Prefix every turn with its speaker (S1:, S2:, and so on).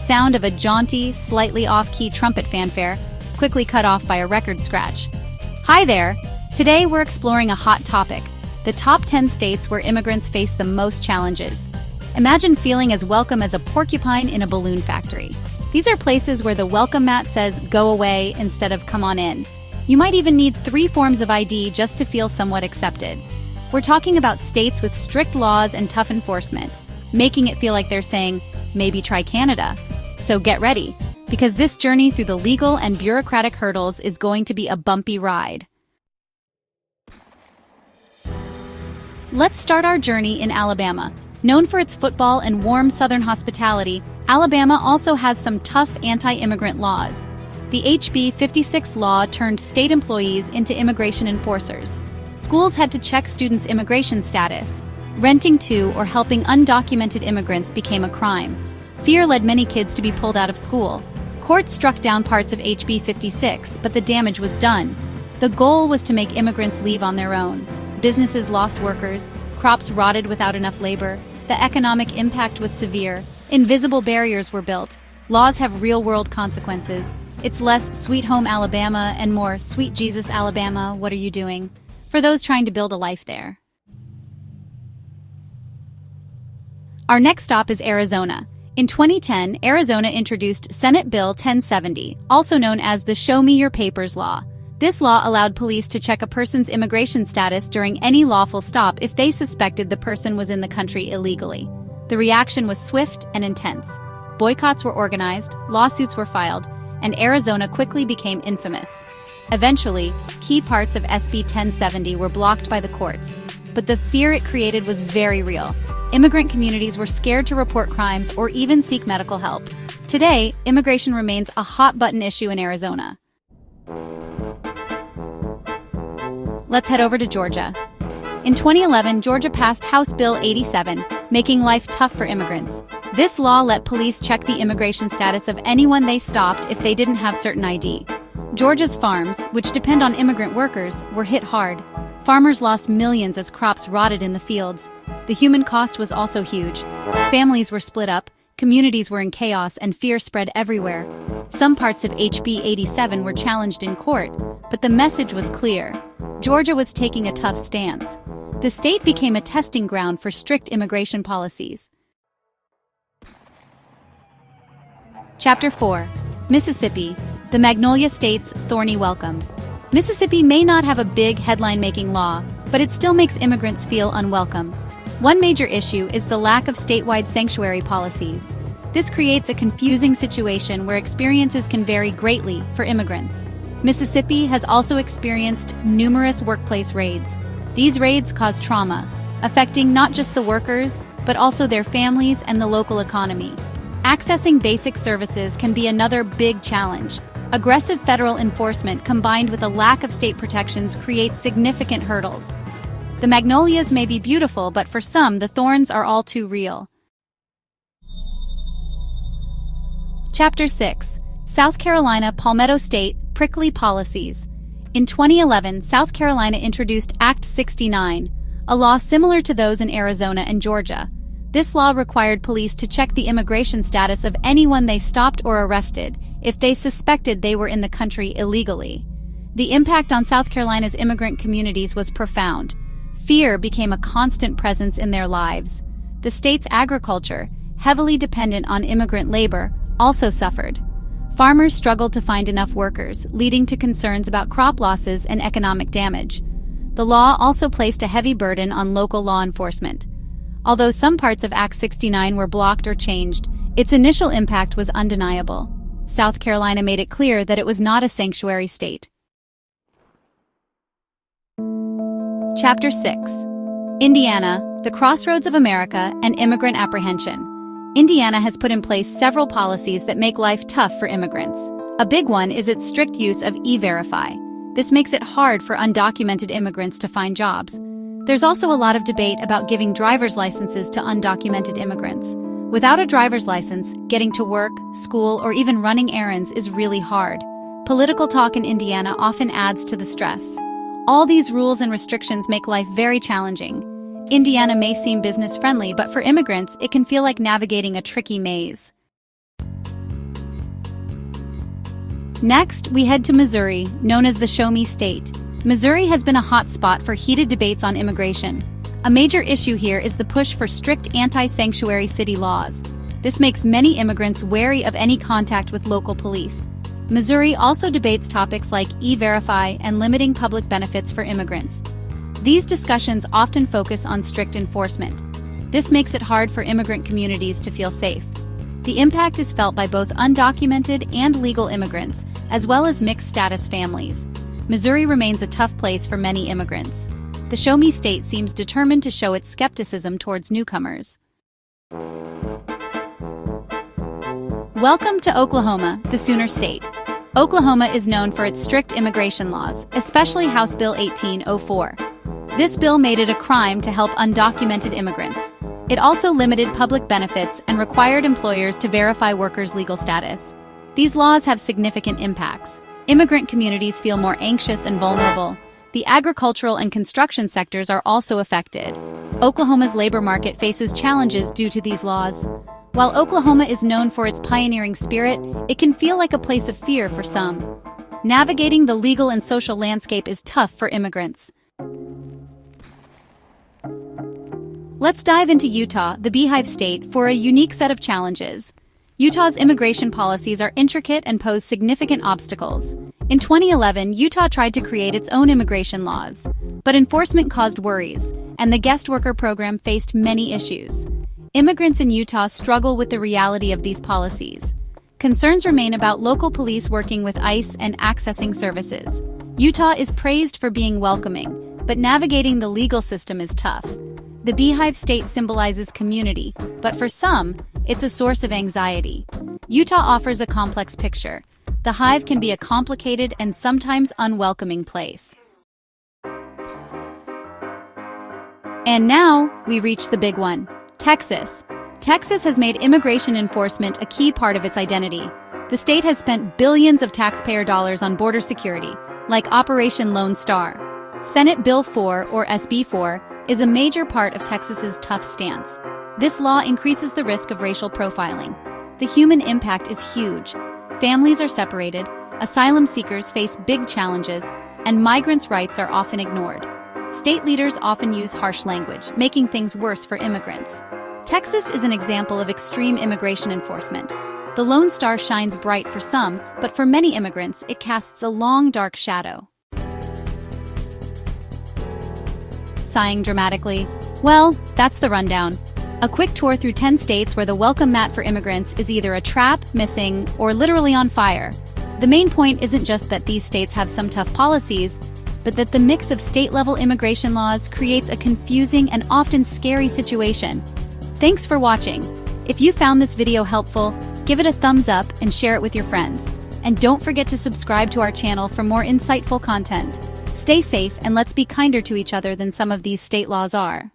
S1: sound of a jaunty, slightly off-key trumpet fanfare, quickly cut off by a record scratch. Hi there! Today we're exploring a hot topic, the top 10 states where immigrants face the most challenges. Imagine feeling as welcome as a porcupine in a balloon factory. These are places where the welcome mat says go away instead of come on in. You might even need 3 forms of ID just to feel somewhat accepted. We're talking about states with strict laws and tough enforcement, making it feel like they're saying, maybe try Canada. So get ready, because this journey through the legal and bureaucratic hurdles is going to be a bumpy ride. Let's start our journey in Alabama. Known for its football and warm Southern hospitality, Alabama also has some tough anti-immigrant laws. The HB 56 law turned state employees into immigration enforcers. Schools had to check students' immigration status. Renting to or helping undocumented immigrants became a crime. Fear led many kids to be pulled out of school. Courts struck down parts of HB 56, but the damage was done. The goal was to make immigrants leave on their own. Businesses lost workers, crops rotted without enough labor, the economic impact was severe, invisible barriers were built, laws have real-world consequences. It's less Sweet Home Alabama and more Sweet Jesus Alabama, what are you doing? For those trying to build a life there. Our next stop is Arizona. In 2010, Arizona introduced Senate Bill 1070, also known as the Show Me Your Papers Law. This law allowed police to check a person's immigration status during any lawful stop if they suspected the person was in the country illegally. The reaction was swift and intense. Boycotts were organized, lawsuits were filed, and Arizona quickly became infamous. Eventually, key parts of SB 1070 were blocked by the courts, but the fear it created was very real. Immigrant communities were scared to report crimes or even seek medical help. Today, immigration remains a hot-button issue in Arizona. Let's head over to Georgia. In 2011, Georgia passed House Bill 87, making life tough for immigrants. This law let police check the immigration status of anyone they stopped if they didn't have certain ID. Georgia's farms, which depend on immigrant workers, were hit hard. Farmers lost millions as crops rotted in the fields. The human cost was also huge. Families were split up, communities were in chaos, and fear spread everywhere. Some parts of HB 87 were challenged in court, but the message was clear. Georgia was taking a tough stance. The state became a testing ground for strict immigration policies. Chapter 4. Mississippi, the Magnolia State's Thorny Welcome. Mississippi may not have a big headline-making law, but it still makes immigrants feel unwelcome. One major issue is the lack of statewide sanctuary policies. This creates a confusing situation where experiences can vary greatly for immigrants. Mississippi has also experienced numerous workplace raids. These raids cause trauma, affecting not just the workers, but also their families and the local economy. Accessing basic services can be another big challenge. Aggressive federal enforcement combined with a lack of state protections creates significant hurdles. The magnolias may be beautiful, but for some, the thorns are all too real. Chapter 6. South Carolina Palmetto State Prickly Policies. In 2011, South Carolina introduced Act 69, a law similar to those in Arizona and Georgia. This law required police to check the immigration status of anyone they stopped or arrested if they suspected they were in the country illegally. The impact on South Carolina's immigrant communities was profound. Fear became a constant presence in their lives. The state's agriculture, heavily dependent on immigrant labor, also suffered. Farmers struggled to find enough workers, leading to concerns about crop losses and economic damage. The law also placed a heavy burden on local law enforcement. Although some parts of Act 69 were blocked or changed, its initial impact was undeniable. South Carolina made it clear that it was not a sanctuary state. Chapter 6. Indiana, the Crossroads of America and Immigrant Apprehension. Indiana has put in place several policies that make life tough for immigrants. A big one is its strict use of E-Verify. This makes it hard for undocumented immigrants to find jobs. There's also a lot of debate about giving driver's licenses to undocumented immigrants. Without a driver's license, getting to work, school, or even running errands is really hard. Political talk in Indiana often adds to the stress. All these rules and restrictions make life very challenging. Indiana may seem business-friendly, but for immigrants, it can feel like navigating a tricky maze. Next, we head to Missouri, known as the Show Me State. Missouri has been a hot spot for heated debates on immigration. A major issue here is the push for strict anti-sanctuary city laws. This makes many immigrants wary of any contact with local police. Missouri also debates topics like E-Verify and limiting public benefits for immigrants. These discussions often focus on strict enforcement. This makes it hard for immigrant communities to feel safe. The impact is felt by both undocumented and legal immigrants, as well as mixed-status families. Missouri remains a tough place for many immigrants. The Show Me State seems determined to show its skepticism towards newcomers. Welcome to Oklahoma, the Sooner State. Oklahoma is known for its strict immigration laws, especially House Bill 1804. This bill made it a crime to help undocumented immigrants. It also limited public benefits and required employers to verify workers' legal status. These laws have significant impacts. Immigrant communities feel more anxious and vulnerable. The agricultural and construction sectors are also affected. Oklahoma's labor market faces challenges due to these laws. While Oklahoma is known for its pioneering spirit, it can feel like a place of fear for some. Navigating the legal and social landscape is tough for immigrants. Let's dive into Utah, the Beehive state, for a unique set of challenges. Utah's immigration policies are intricate and pose significant obstacles. In 2011, Utah tried to create its own immigration laws, but enforcement caused worries, and the guest worker program faced many issues. Immigrants in Utah struggle with the reality of these policies. Concerns remain about local police working with ICE and accessing services. Utah is praised for being welcoming, but navigating the legal system is tough. The Beehive state symbolizes community, but for some, it's a source of anxiety. Utah offers a complex picture. The hive can be a complicated and sometimes unwelcoming place. And now, we reach the big one, Texas. Texas has made immigration enforcement a key part of its identity. The state has spent billions of taxpayer dollars on border security, like Operation Lone Star. Senate Bill 4, or SB 4, is a major part of Texas's tough stance. This law increases the risk of racial profiling. The human impact is huge. Families are separated, asylum seekers face big challenges, and migrants' rights are often ignored. State leaders often use harsh language, making things worse for immigrants. Texas is an example of extreme immigration enforcement. The Lone Star shines bright for some, but for many immigrants, it casts a long, dark shadow. Sighing dramatically. Well, that's the rundown. A quick tour through 10 states where the welcome mat for immigrants is either a trap, missing, or literally on fire. The main point isn't just that these states have some tough policies, but that the mix of state-level immigration laws creates a confusing and often scary situation. Thanks for watching. If you found this video helpful, give it a thumbs up and share it with your friends. And don't forget to subscribe to our channel for more insightful content. Stay safe and let's be kinder to each other than some of these state laws are.